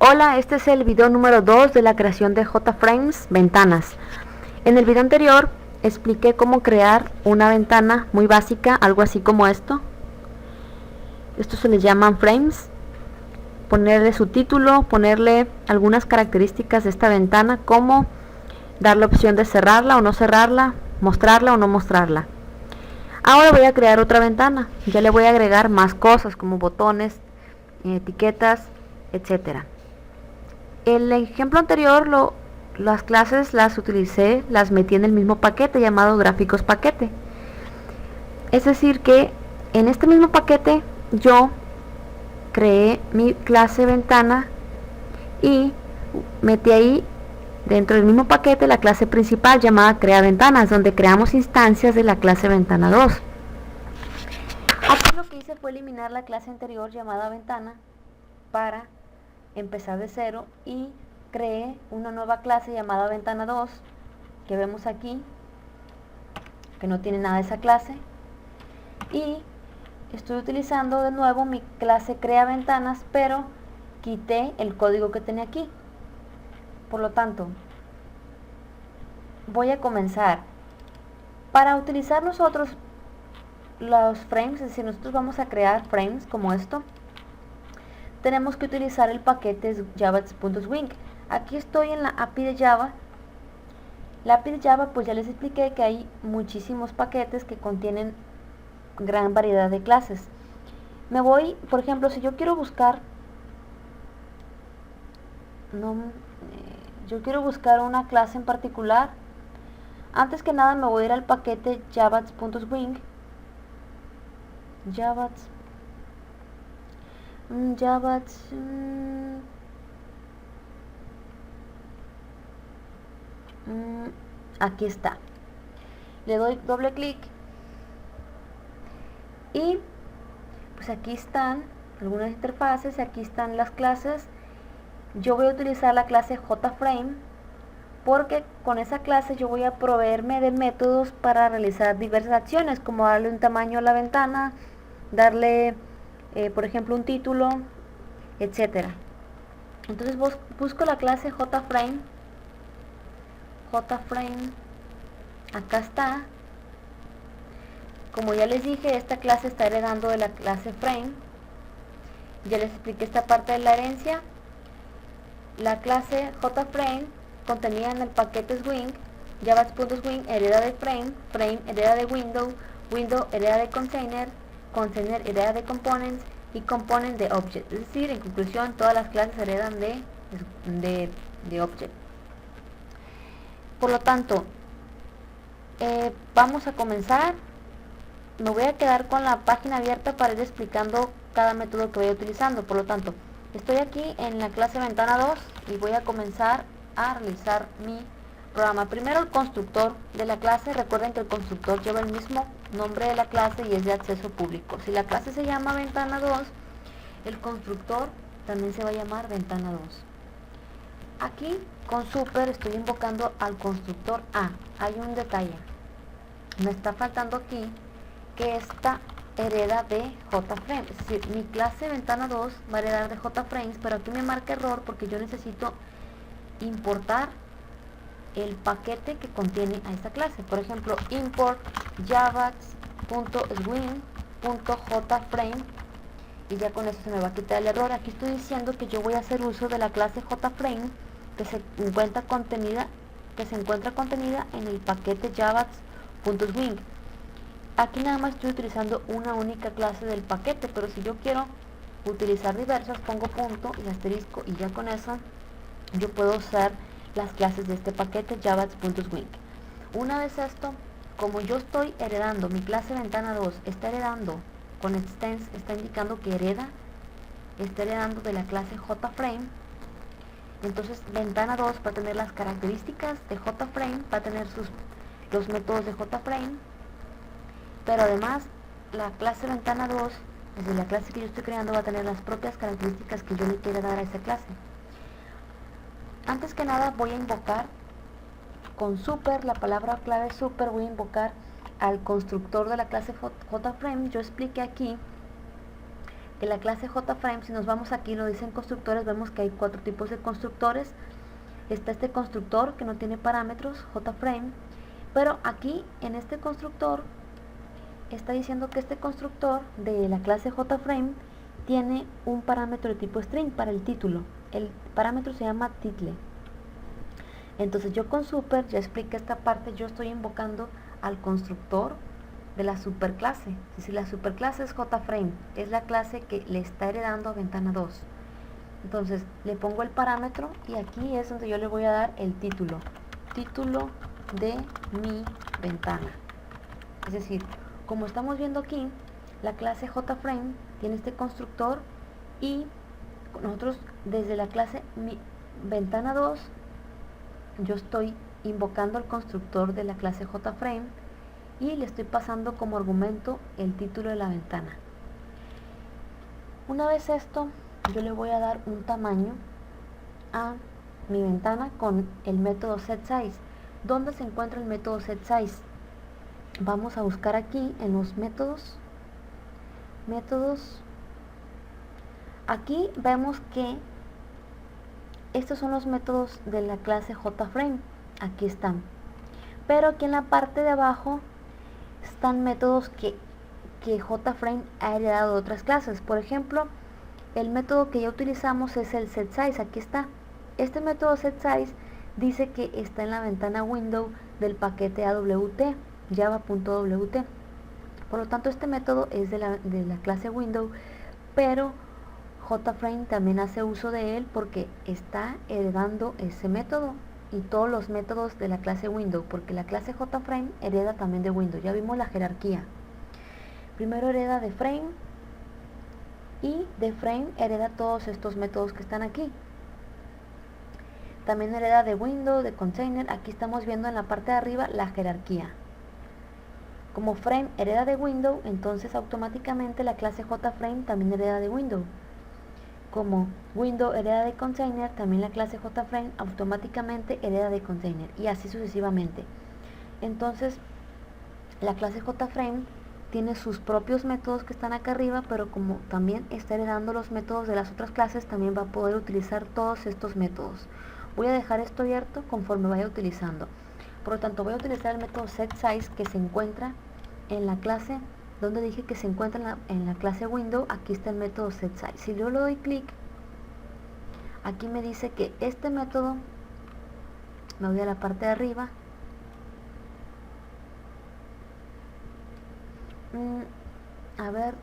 Hola, este es el video número 2 de la creación de JFrames ventanas. En el video anterior expliqué cómo crear una ventana muy básica, algo así como esto. Esto se les llaman frames. Ponerle su título, ponerle algunas características de esta ventana, como dar la opción de cerrarla o no cerrarla, mostrarla o no mostrarla. Ahora voy a crear otra ventana. Ya le voy a agregar más cosas como botones, etiquetas, etcétera. El ejemplo anterior, las clases las utilicé, las metí en el mismo paquete llamado gráficos paquete. Es decir que en este mismo paquete yo creé mi clase ventana y metí ahí dentro del mismo paquete la clase principal llamada crea ventanas, donde creamos instancias de la clase ventana 2. Aquí lo que hice fue eliminar la clase anterior llamada ventana para empezar de cero y creé una nueva clase llamada ventana 2 que vemos aquí, que no tiene nada de esa clase, y estoy utilizando de nuevo mi clase crea ventanas, pero quité el código que tenía aquí. Por lo tanto, voy a comenzar. Para utilizar nosotros los frames, es decir, nosotros vamos a crear frames como esto, tenemos que utilizar el paquete java.swing. Aquí estoy en la API de Java. La API de Java, pues ya les expliqué que hay muchísimos paquetes que contienen gran variedad de clases. Me voy, por ejemplo, si yo quiero buscar yo quiero buscar una clase en particular, antes que nada me voy a ir al paquete java.swing. Aquí está. Le doy doble clic y pues aquí están algunas interfaces, aquí están las clases. Yo voy a utilizar la clase JFrame porque con esa clase yo voy a proveerme de métodos para realizar diversas acciones, como darle un tamaño a la ventana, darle por ejemplo un título, etcétera. Entonces busco la clase JFrame, acá está. Como ya les dije, esta clase está heredando de la clase frame. Ya les expliqué esta parte de la herencia. La clase JFrame contenía en el paquete swing, java.swing hereda de frame, frame hereda de window, window hereda de container, container hereda de components y component de object. Es decir, en conclusión, todas las clases heredan de object. Por lo tanto, vamos a comenzar. Me voy a quedar con la página abierta para ir explicando cada método que voy utilizando. Por lo tanto, estoy aquí en la clase ventana 2 y voy a comenzar a realizar mi programa. Primero, el constructor de la clase. Recuerden que el constructor lleva el mismo nombre de la clase y es de acceso público. Si la clase se llama ventana 2, el constructor también se va a llamar ventana 2. Aquí con super estoy invocando al constructor A. Hay un detalle, me está faltando aquí que esta hereda de JFrame, es decir, mi clase ventana 2 va a heredar de JFrames, pero aquí me marca error porque yo necesito importar el paquete que contiene a esta clase. Por ejemplo, import java.swing.jframe y ya con eso se me va a quitar el error. Aquí estoy diciendo que yo voy a hacer uso de la clase JFrame que se encuentra contenida en el paquete java.swing. Aquí nada más estoy utilizando una única clase del paquete, pero si yo quiero utilizar diversas, pongo punto y asterisco y ya con eso yo puedo usar las clases de este paquete java.swing. Una vez esto, como yo estoy heredando, mi clase ventana 2 está heredando con extends, está indicando que está heredando de la clase JFrame. Entonces ventana 2 va a tener las características de JFrame, va a tener los métodos de JFrame, pero además la clase ventana 2, desde la clase que yo estoy creando, va a tener las propias características que yo le quiera dar a esa clase. Antes que nada voy a invocar con super, la palabra clave super, voy a invocar al constructor de la clase JFrame. Yo expliqué aquí que la clase JFrame, si nos vamos aquí, lo dicen constructores, vemos que hay 4 tipos de constructores. Está este constructor que no tiene parámetros, JFrame, pero aquí en este constructor está diciendo que este constructor de la clase JFrame tiene un parámetro de tipo string para el título. El parámetro se llama title. Entonces yo con super, ya expliqué esta parte, yo estoy invocando al constructor de la superclase. Si la superclase es JFrame, es la clase que le está heredando a ventana 2. Entonces le pongo el parámetro y aquí es donde yo le voy a dar el título de mi ventana. Es decir, como estamos viendo aquí, la clase JFrame tiene este constructor y nosotros desde la clase ventana 2 yo estoy invocando el constructor de la clase JFrame y le estoy pasando como argumento el título de la ventana. Una vez esto, yo le voy a dar un tamaño a mi ventana con el método setSize. ¿Dónde se encuentra el método setSize? Vamos a buscar aquí en los métodos. Aquí vemos que estos son los métodos de la clase JFrame. Aquí están. Pero aquí en la parte de abajo están métodos que JFrame ha heredado de otras clases. Por ejemplo, el método que ya utilizamos es el setSize. Aquí está. Este método setSize dice que está en la ventana window del paquete AWT, java.wt. Por lo tanto, este método es de la clase window, pero JFrame también hace uso de él porque está heredando ese método y todos los métodos de la clase window, porque la clase JFrame hereda también de window. Ya vimos la jerarquía. Primero hereda de frame y de frame hereda todos estos métodos que están aquí. También hereda de window, de container. Aquí estamos viendo en la parte de arriba la jerarquía. Como frame hereda de window, entonces automáticamente la clase JFrame también hereda de window. Como window hereda de container, también la clase JFrame automáticamente hereda de container, y así sucesivamente. Entonces la clase JFrame tiene sus propios métodos que están acá arriba, pero como también está heredando los métodos de las otras clases, también va a poder utilizar todos estos métodos. Voy a dejar esto abierto conforme vaya utilizando. Por lo tanto, voy a utilizar el método setSize que se encuentra en la clase, donde dije que se encuentra en la clase window. Aquí está el método setSize. Si yo le doy clic, aquí me dice que este método, me voy a la parte de arriba, a ver,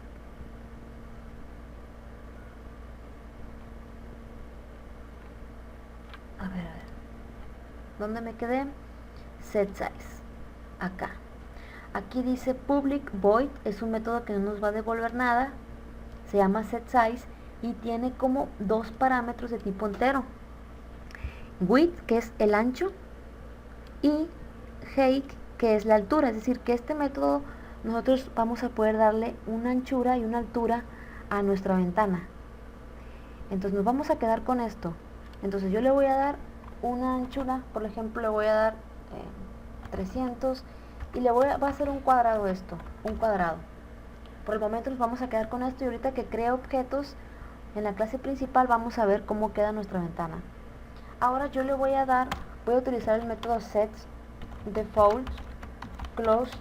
¿dónde me quedé? setSize, acá. Aquí dice public void, es un método que no nos va a devolver nada, se llama setSize y tiene como 2 parámetros de tipo entero: width, que es el ancho, y height, que es la altura. Es decir, que este método nosotros vamos a poder darle una anchura y una altura a nuestra ventana. Entonces nos vamos a quedar con esto. Entonces yo le voy a dar una anchura, por ejemplo le voy a dar 300 y va a hacer un cuadrado esto, un cuadrado. Por el momento nos vamos a quedar con esto y ahorita que cree objetos en la clase principal vamos a ver cómo queda nuestra ventana. Ahora yo le voy a utilizar el método setDefault close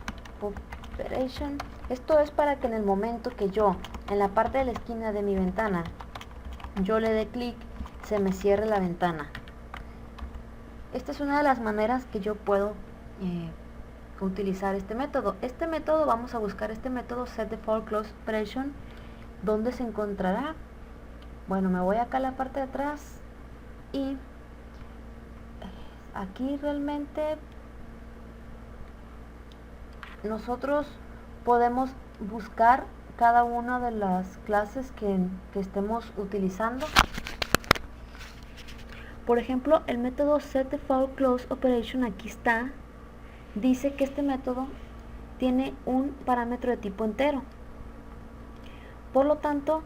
operation. Esto es para que en el momento que yo en la parte de la esquina de mi ventana yo le dé clic, se me cierre la ventana. Esta es una de las maneras que yo puedo utilizar este método. Vamos a buscar este método setDefault close operation. ¿Dónde se encontrará? Bueno, me voy acá a la parte de atrás y aquí realmente nosotros podemos buscar cada una de las clases que estemos utilizando. Por ejemplo, el método setDefault close operation, aquí está, dice que este método tiene un parámetro de tipo entero. Por lo tanto,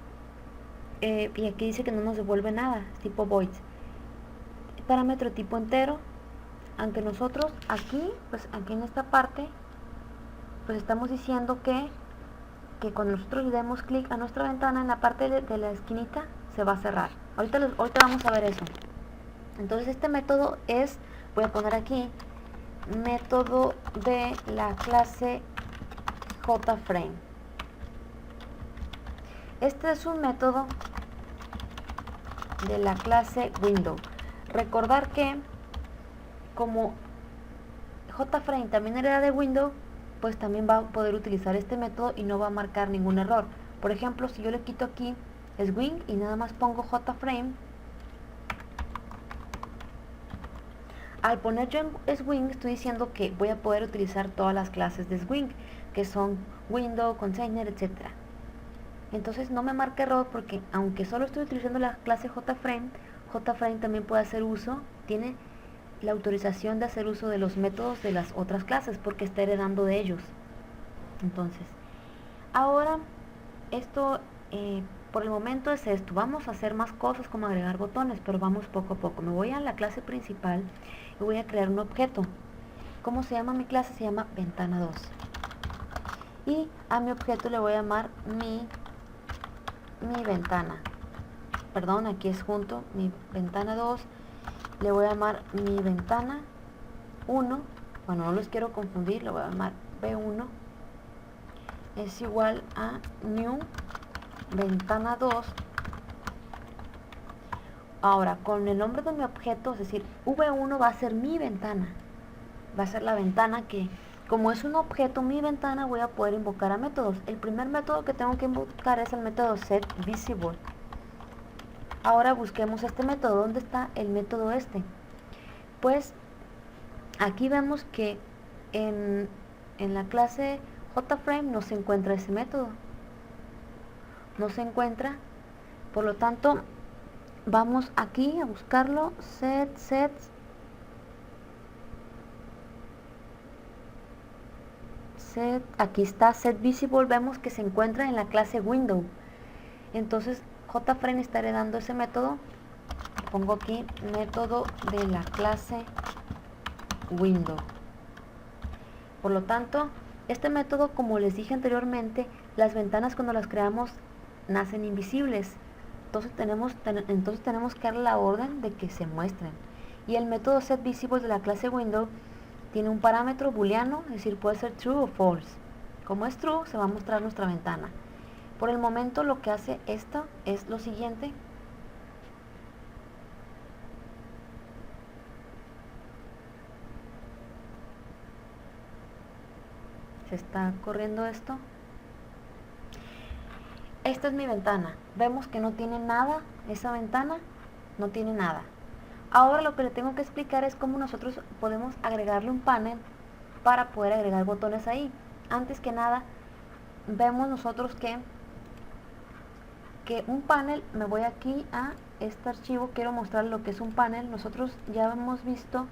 y aquí dice que no nos devuelve nada, tipo void. Parámetro de tipo entero, aunque nosotros aquí, pues aquí en esta parte, pues estamos diciendo que que cuando nosotros le demos clic a nuestra ventana, en la parte de la esquinita se va a cerrar. Ahorita vamos a ver eso. Entonces este método es, voy a poner aquí, método de la clase JFrame. Este es un método de la clase Window. Recordar que como JFrame también hereda de Window, pues también va a poder utilizar este método y no va a marcar ningún error. Por ejemplo, si yo le quito aquí Swing y nada más pongo JFrame, al poner yo en Swing estoy diciendo que voy a poder utilizar todas las clases de Swing, que son Window, Container, etc. Entonces no me marca error porque aunque solo estoy utilizando la clase JFrame, JFrame también puede hacer uso, tiene la autorización de hacer uso de los métodos de las otras clases porque está heredando de ellos. Entonces, ahora esto por el momento es esto. Vamos a hacer más cosas como agregar botones, pero vamos poco a poco. Me voy a la clase principal y voy a crear un objeto. ¿Cómo se llama mi clase? Se llama ventana 2. Y a mi objeto le voy a llamar mi ventana. Perdón, aquí es junto, mi ventana 2. Le voy a llamar mi ventana 1. Bueno, no los quiero confundir, le voy a llamar B1. Es igual a new ventana 2. Ahora, con el nombre de mi objeto, es decir, V1 va a ser mi ventana. Va a ser la ventana que, como es un objeto, mi ventana, voy a poder invocar a métodos. El primer método que tengo que invocar es el método setVisible. Ahora busquemos este método. ¿Dónde está el método este? Pues aquí vemos que en la clase JFrame no se encuentra ese método. No se encuentra. Por lo tanto, vamos aquí a buscarlo. Set. Aquí está setVisible. Vemos que se encuentra en la clase Window. Entonces JFrame está heredando ese método. Pongo aquí método de la clase Window. Por lo tanto, este método, como les dije anteriormente, las ventanas cuando las creamos nacen invisibles. Entonces tenemos que darle la orden de que se muestren. Y el método setVisible de la clase Window tiene un parámetro booleano, es decir, puede ser true o false. Como es true, se va a mostrar nuestra ventana. Por el momento lo que hace esto es lo siguiente. Se está corriendo esto. Esta es mi ventana. Vemos que no tiene nada. Esa ventana no tiene nada. Ahora lo que le tengo que explicar es cómo nosotros podemos agregarle un panel para poder agregar botones ahí. Antes que nada, vemos nosotros que un panel, me voy aquí a este archivo, quiero mostrar lo que es un panel. Nosotros ya hemos visto,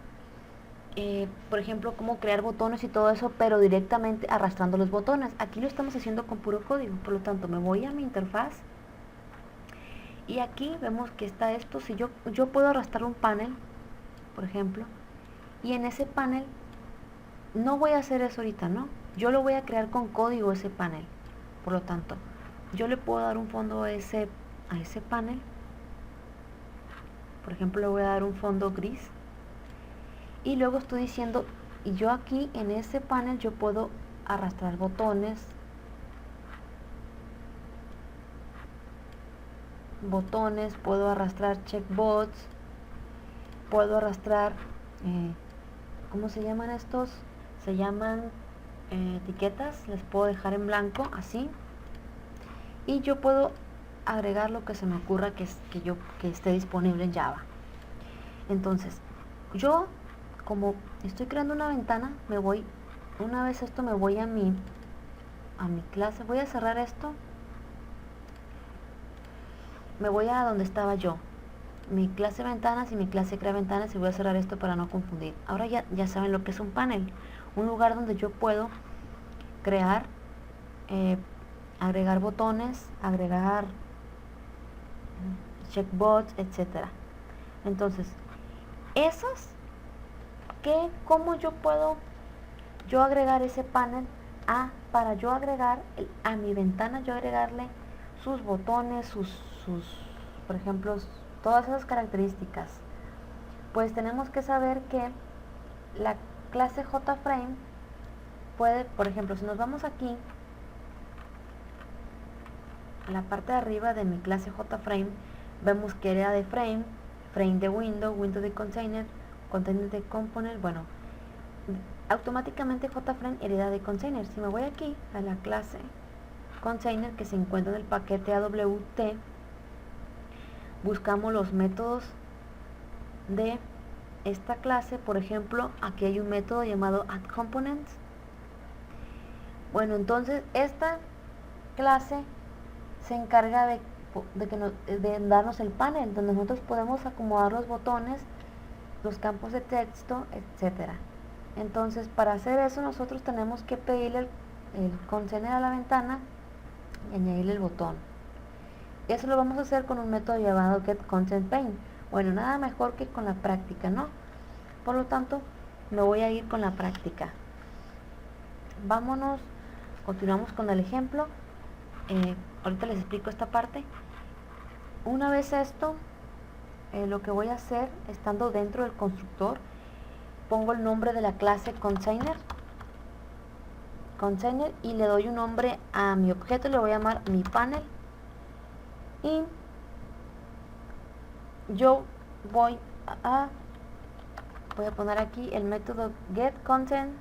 por ejemplo, cómo crear botones y todo eso, pero directamente arrastrando los botones. Aquí lo estamos haciendo con puro código, por lo tanto me voy a mi interfaz y aquí vemos que está esto. Si yo puedo arrastrar un panel, por ejemplo, y en ese panel no voy a hacer eso ahorita, ¿no? Yo lo voy a crear con código ese panel. Por lo tanto, yo le puedo dar un fondo a ese panel. Por ejemplo, le voy a dar un fondo gris. Y luego estoy diciendo, y yo aquí en ese panel yo puedo arrastrar botones. Puedo arrastrar checkbots. Puedo arrastrar, ¿cómo se llaman estos? Se llaman etiquetas. Les puedo dejar en blanco, así. Y yo puedo agregar lo que se me ocurra que esté disponible en Java. Entonces, yo, como estoy creando una ventana, una vez esto me voy a mi clase. Voy a cerrar esto. Me voy a donde estaba yo, mi clase ventanas y mi clase crea ventanas, y voy a cerrar esto para no confundir. Ahora ya saben lo que es un panel, un lugar donde yo puedo crear, agregar botones, agregar checkbots, etcétera. Entonces, ¿cómo yo puedo agregar ese panel para yo agregar a mi ventana, yo agregarle sus botones, por ejemplo, todas esas características. Pues tenemos que saber que la clase JFrame puede, por ejemplo, si nos vamos aquí en la parte de arriba de mi clase JFrame, vemos que era de frame, frame de window, window de container, container de component. Bueno, automáticamente JFrame hereda de container. Si me voy aquí a la clase container que se encuentra en el paquete AWT, buscamos los métodos de esta clase. Por ejemplo, aquí hay un método llamado addComponents. Bueno, entonces esta clase se encarga de darnos el panel donde nosotros podemos acomodar los botones, los campos de texto, etcétera. Entonces, para hacer eso nosotros tenemos que pedirle el container a la ventana y añadirle el botón. Eso lo vamos a hacer con un método llamado getContentPane. Bueno, nada mejor que con la práctica, ¿no? Por lo tanto, me voy a ir con la práctica. Vámonos, continuamos con el ejemplo. Ahorita les explico esta parte. Una vez esto, lo que voy a hacer, estando dentro del constructor, pongo el nombre de la clase container y le doy un nombre a mi objeto, le voy a llamar mi panel, y yo voy a poner aquí el método getContentPane.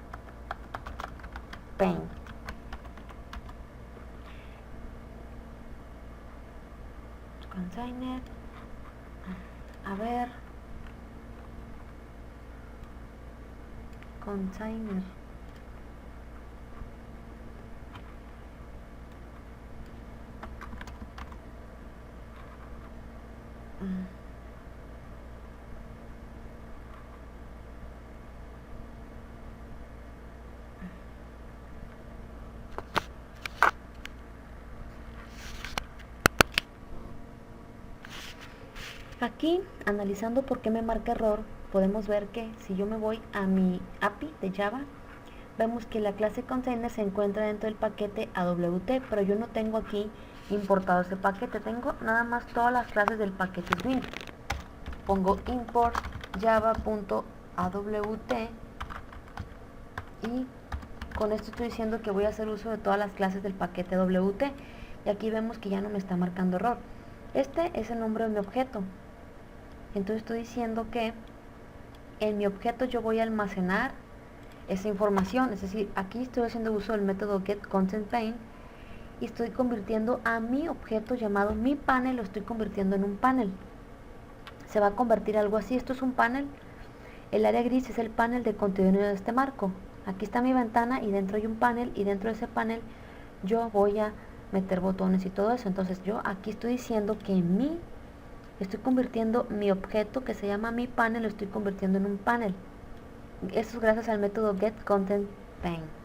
Container, a ver, container, aquí, analizando por qué me marca error, podemos ver que si yo me voy a mi API de Java, vemos que la clase container se encuentra dentro del paquete AWT, pero yo no tengo aquí importado ese paquete, tengo nada más todas las clases del paquete Swing. Pongo import java.awt y con esto estoy diciendo que voy a hacer uso de todas las clases del paquete AWT, y aquí vemos que ya no me está marcando error. Este es el nombre de mi objeto, entonces estoy diciendo que en mi objeto yo voy a almacenar esa información, es decir, aquí estoy haciendo uso del método getContentPane y estoy convirtiendo a mi objeto llamado mi panel, lo estoy convirtiendo en un panel. Se va a convertir algo así. Esto es un panel, el área gris es el panel de contenido de este marco. Aquí está mi ventana y dentro hay un panel, y dentro de ese panel yo voy a meter botones y todo eso. Entonces yo aquí estoy diciendo que estoy convirtiendo mi objeto que se llama mi panel, lo estoy convirtiendo en un panel. Eso es gracias al método getContentPane.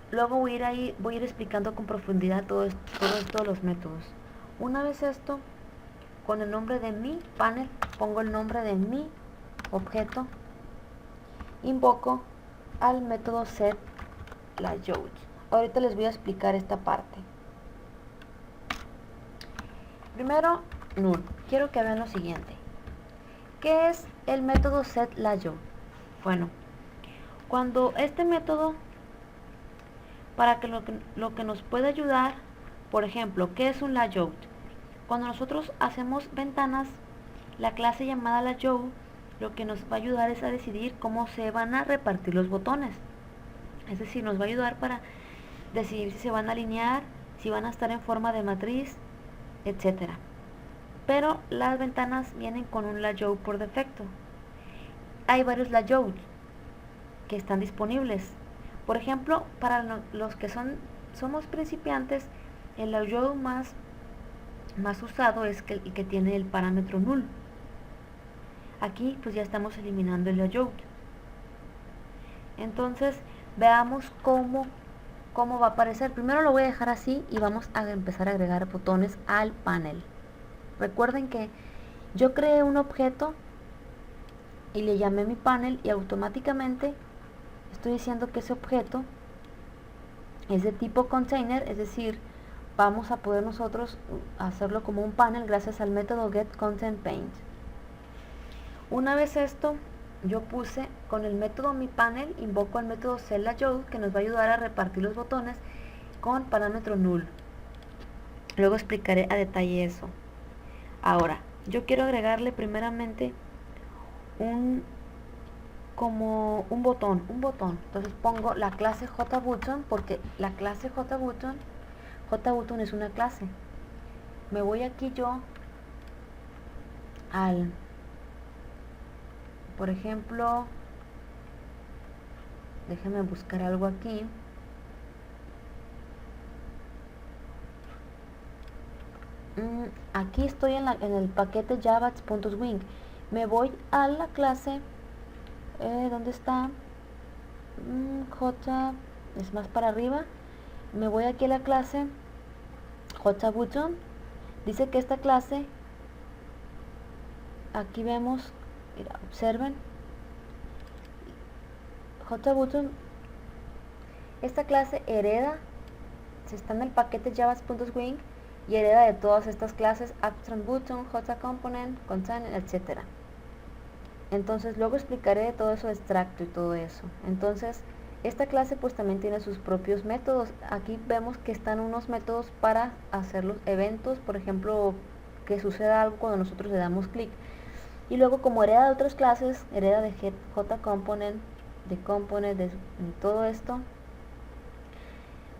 Luego voy a ir explicando con profundidad todos los métodos. Una vez esto, con el nombre de mi panel, pongo el nombre de mi objeto, invoco al método setLayout. Ahorita les voy a explicar esta parte. Primero, null. Quiero que vean lo siguiente. ¿Qué es el método setLayout? Bueno, cuando este método, para que lo que nos puede ayudar, por ejemplo, ¿qué es un layout? Cuando nosotros hacemos ventanas, la clase llamada layout lo que nos va a ayudar es a decidir cómo se van a repartir los botones. Es decir, nos va a ayudar para decidir si se van a alinear, si van a estar en forma de matriz, etcétera. Pero las ventanas vienen con un layout por defecto. Hay varios layouts que están disponibles. Por ejemplo, para los que somos principiantes, el layout más usado es el que tiene el parámetro null. Aquí pues ya estamos eliminando el layout. Entonces veamos cómo va a aparecer. Primero lo voy a dejar así y vamos a empezar a agregar botones al panel. Recuerden que yo creé un objeto y le llamé mi panel, y automáticamente estoy diciendo que ese objeto es de tipo container, es decir, vamos a poder nosotros hacerlo como un panel gracias al método getContentPaint. Una vez esto, yo puse con el método miPanel, invoco al método setLayout que nos va a ayudar a repartir los botones con parámetro null. Luego explicaré a detalle eso. Ahora, yo quiero agregarle primeramente como un botón. Entonces pongo la clase JButton porque la clase JButton es una clase. Me voy aquí yo al, por ejemplo, déjenme buscar algo aquí. Aquí estoy en el paquete java.swing. Me voy a la clase, ¿dónde está? J, es más para arriba. Me voy aquí a la clase JButton. Dice que esta clase, aquí vemos, mira, observen, JButton, esta clase hereda, se está en el paquete java.swing y hereda de todas estas clases, AbstractButton, JComponent, Container, etc. Entonces luego explicaré de todo eso de extracto y todo eso. Entonces esta clase pues también tiene sus propios métodos. Aquí vemos que están unos métodos para hacer los eventos, por ejemplo, que suceda algo cuando nosotros le damos clic. Y luego como hereda de otras clases, hereda de JComponent, de component, de todo esto.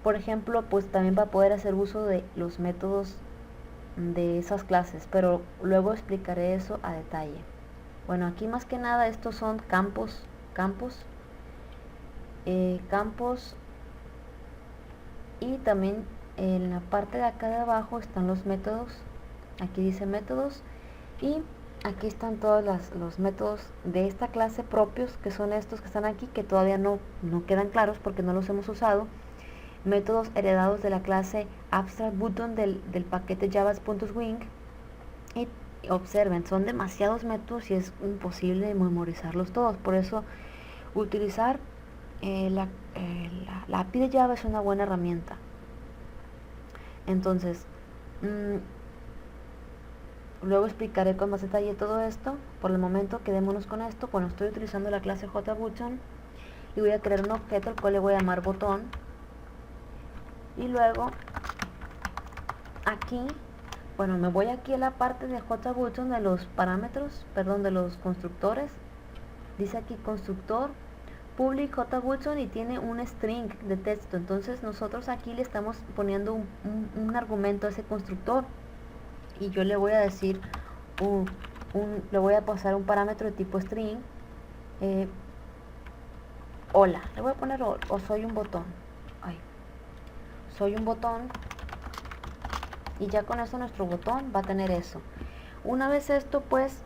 Por ejemplo, pues también va a poder hacer uso de los métodos de esas clases, pero luego explicaré eso a detalle. Bueno, aquí más que nada estos son campos, y también en la parte de acá de abajo están los métodos. Aquí dice métodos y aquí están todos los métodos de esta clase propios, que son estos que están aquí, que todavía no quedan claros porque no los hemos usado. Métodos heredados de la clase AbstractButton del paquete java.swing. Y observen, son demasiados métodos y es imposible memorizarlos todos. Por eso utilizar la API de Java es una buena herramienta. Entonces, luego explicaré con más detalle todo esto. Por el momento quedémonos con esto. Bueno, estoy utilizando la clase JButton y voy a crear un objeto al cual le voy a llamar botón. Y luego aquí, bueno, me voy aquí a la parte de JButton de los parámetros, perdón, de los constructores. Dice aquí constructor public JButton y tiene un string de texto. Entonces nosotros aquí le estamos poniendo un argumento a ese constructor y yo le voy a decir le voy a pasar un parámetro de tipo string. Hola, le voy a poner o soy un botón. Soy un botón y ya con eso nuestro botón va a tener eso. Una vez esto, pues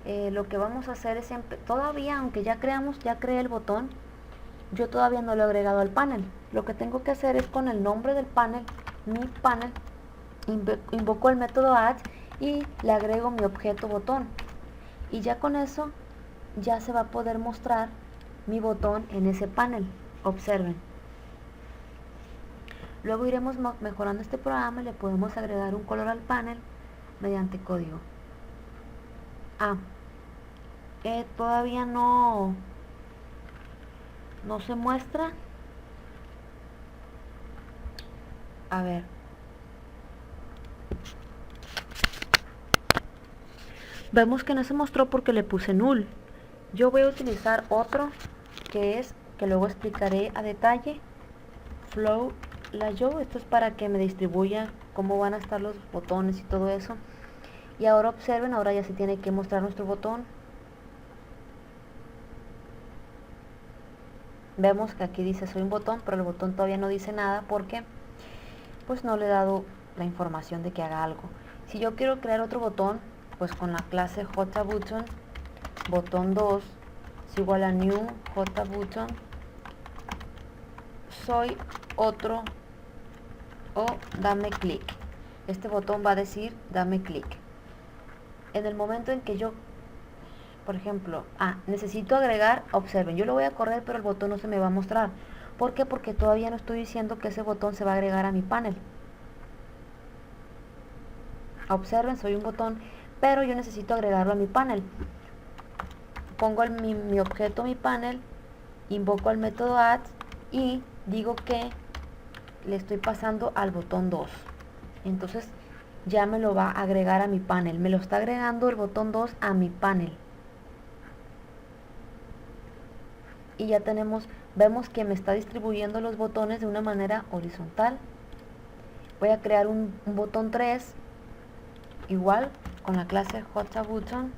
lo que vamos a hacer es todavía, aunque ya creé el botón, yo todavía no lo he agregado al panel. Lo que tengo que hacer es con el nombre del panel, mi panel, invoco el método add y le agrego mi objeto botón y ya con eso ya se va a poder mostrar mi botón en ese panel. Observen. Luego iremos mejorando este programa y le podemos agregar un color al panel mediante código. Todavía no se muestra. A ver. Vemos que no se mostró porque le puse null. Yo voy a utilizar otro que luego explicaré a detalle. Flow-Layout, esto es para que me distribuya cómo van a estar los botones y todo eso. Y ahora observen, ahora ya se tiene que mostrar nuestro botón. Vemos que aquí dice soy un botón, pero el botón todavía no dice nada porque pues no le he dado la información de que haga algo. Si yo quiero crear otro botón, pues con la clase JButton, botón 2 es igual a new JButton, soy otro o dame clic. Este botón va a decir dame clic. En el momento en que yo por ejemplo, necesito agregar, observen, yo lo voy a correr pero el botón no se me va a mostrar. ¿Por qué? Porque todavía no estoy diciendo que ese botón se va a agregar a mi panel. Observen, soy un botón, pero yo necesito agregarlo a mi panel. Pongo mi objeto, mi panel, invoco al método add y digo que le estoy pasando al botón 2. Entonces ya me lo va a agregar a mi panel. Me lo está agregando el botón 2 a mi panel. Y ya vemos que me está distribuyendo los botones de una manera horizontal. Voy a crear un botón 3, igual con la clase JButton.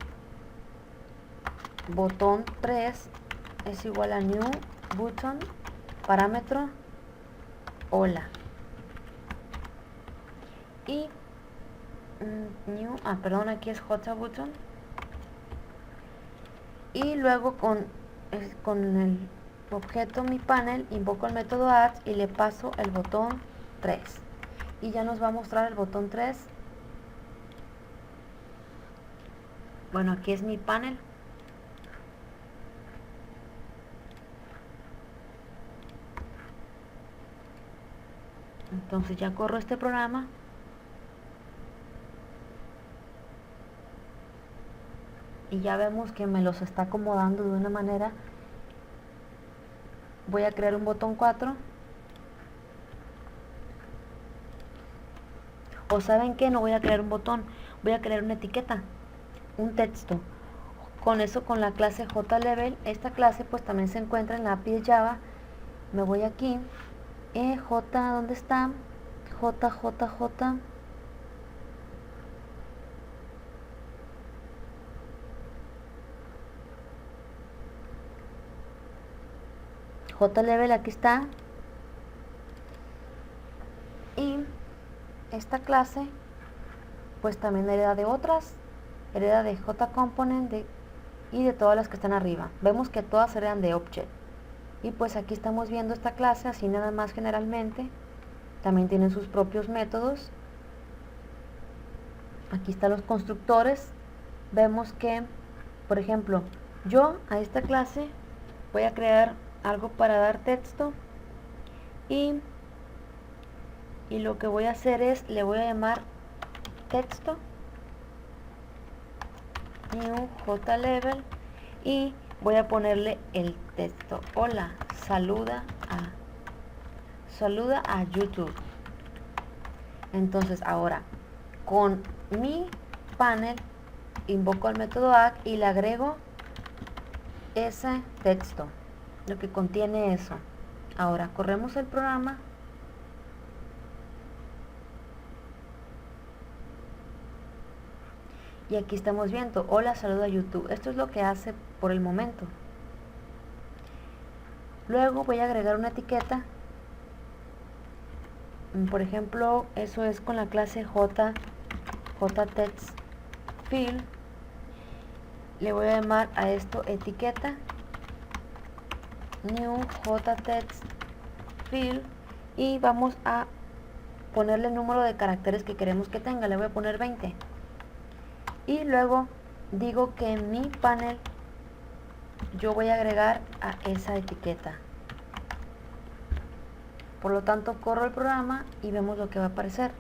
Botón 3 es igual a new button, parámetro hola. Y perdón, aquí es JButton. Y luego con el objeto mi panel invoco el método add y le paso el botón 3 y ya nos va a mostrar el botón 3. Bueno, aquí es mi panel. Entonces ya corro este programa y ya vemos que me los está acomodando de una manera. Voy a crear un botón 4. O saben que no voy a crear un botón, voy a crear una etiqueta, un texto. Con eso, con la clase JLevel, esta clase pues también se encuentra en la API de Java. Me voy aquí, J, ¿dónde está? J. JLevel, aquí está. Y esta clase pues también hereda de otras, hereda de JComponent y de todas las que están arriba. Vemos que todas heredan de Object. Y pues aquí estamos viendo esta clase así nada más generalmente. También tienen sus propios métodos. Aquí están los constructores. Vemos que, por ejemplo, yo a esta clase voy a crear algo para dar texto y lo que voy a hacer es, le voy a llamar texto new JLevel y voy a ponerle el texto: hola, saluda a YouTube. Entonces ahora con mi panel invoco al método add y le agrego ese texto, lo que contiene eso. Ahora corremos el programa y aquí estamos viendo hola, saluda a YouTube. Esto es lo que hace por el momento. Luego voy a agregar una etiqueta. Por ejemplo, eso es con la clase JTextField. Le voy a llamar a esto etiqueta new JTextField y vamos a ponerle el número de caracteres que queremos que tenga. Le voy a poner 20 y luego digo que en mi panel yo voy a agregar a esa etiqueta. Por lo tanto, corro el programa y vemos lo que va a aparecer.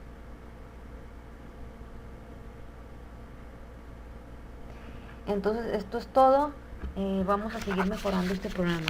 Entonces, esto es todo. Vamos a seguir mejorando este programa.